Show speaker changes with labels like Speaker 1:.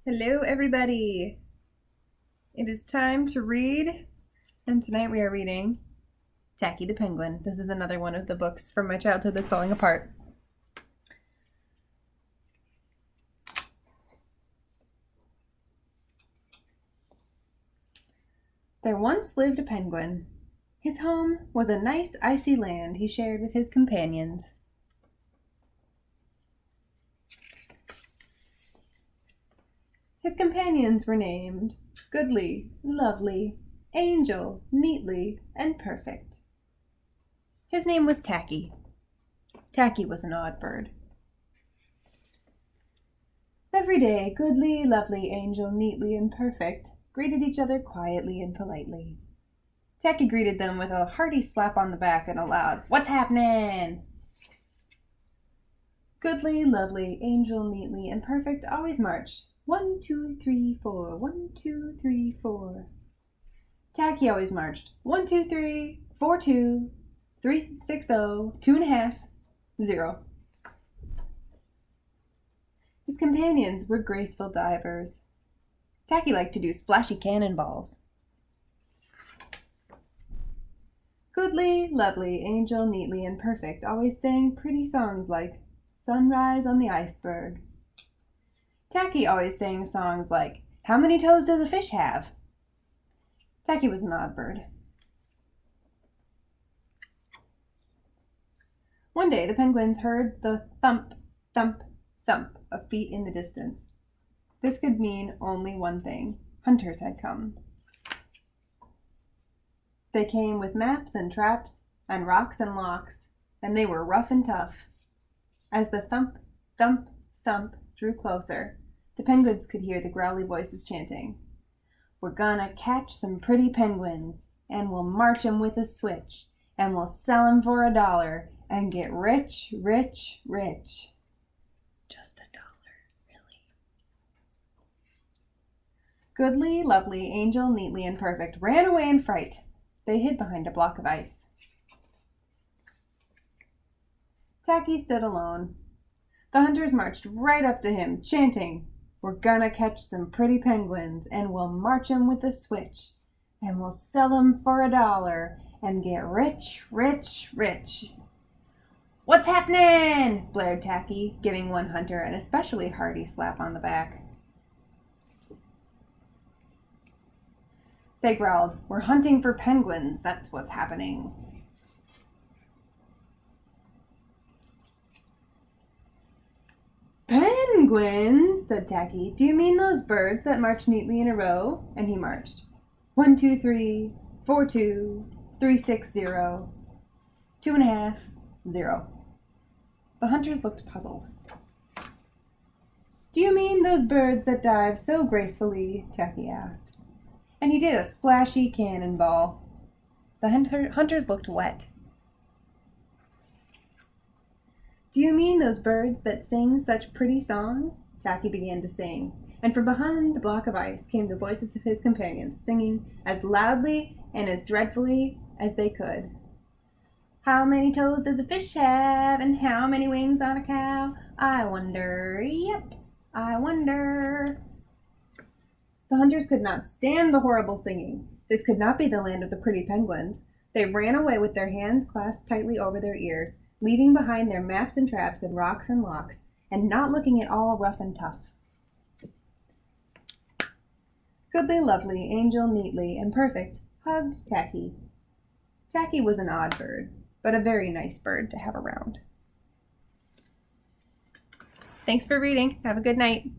Speaker 1: Hello, everybody. It is time to read, and tonight we are reading Tacky the Penguin. This is another one of the books from my childhood that's falling apart. There once lived a penguin. His home was a nice icy land he shared with his companions. His companions were named Goodly, Lovely, Angel, Neatly, and Perfect. His name was Tacky. Tacky was an odd bird. Every day, Goodly, Lovely, Angel, Neatly, and Perfect greeted each other quietly and politely. Tacky greeted them with a hearty slap on the back and a loud, "What's happening?" Goodly, Lovely, Angel, Neatly, and Perfect always marched. 1, 2, 3, 4, 1, 2, 3, 4. Tacky always marched 1, 2, 3, 4, 2, 3, 6, 0, 2.5, 0. His companions were graceful divers. Tacky liked to do splashy cannonballs. Goodly, Lovely, Angel, Neatly, and Perfect always sang pretty songs like Sunrise on the Iceberg. Tacky always sang songs like, "How many toes does a fish have?" Tacky was an odd bird. One day the penguins heard the thump, thump, thump of feet in the distance. This could mean only one thing. Hunters had come. They came with maps and traps and rocks and locks, and they were rough and tough. As the thump, thump, thump drew closer, the penguins could hear the growly voices chanting, "We're gonna catch some pretty penguins, and we'll march 'em with a switch, and we'll sell 'em for $1 and get rich, rich, rich." Just $1, really. Goodly, Lovely, Angel, Neatly, and Perfect ran away in fright. They hid behind a block of ice. Tacky stood alone. The hunters marched right up to him, chanting, "We're gonna catch some pretty penguins, and we'll march 'em with a switch, and we'll sell 'em for $1 and get rich, rich, rich." "What's happening?" blared Tacky, giving one hunter an especially hearty slap on the back. They growled, "We're hunting for penguins, that's what's happening." "Penguins," said Tacky. "Do you mean those birds that march neatly in a row?" And he marched. 1, 2, 3, 4, 2, 3, 6, 0, 2.5, 0. The hunters looked puzzled. "Do you mean those birds that dive so gracefully?" Tacky asked. And he did a splashy cannonball. The hunters looked wet. "Do you mean those birds that sing such pretty songs?" Tacky began to sing, and from behind the block of ice came the voices of his companions, singing as loudly and as dreadfully as they could. "How many toes does a fish have, and how many wings on a cow? I wonder, yep, I wonder." The hunters could not stand the horrible singing. This could not be the land of the pretty penguins. They ran away with their hands clasped tightly over their ears, leaving behind their maps and traps and rocks and locks, and not looking at all rough and tough. Goodly, Lovely, Angel, Neatly, and Perfect hugged Tacky. Tacky was an odd bird, but a very nice bird to have around. Thanks for reading. Have a good night.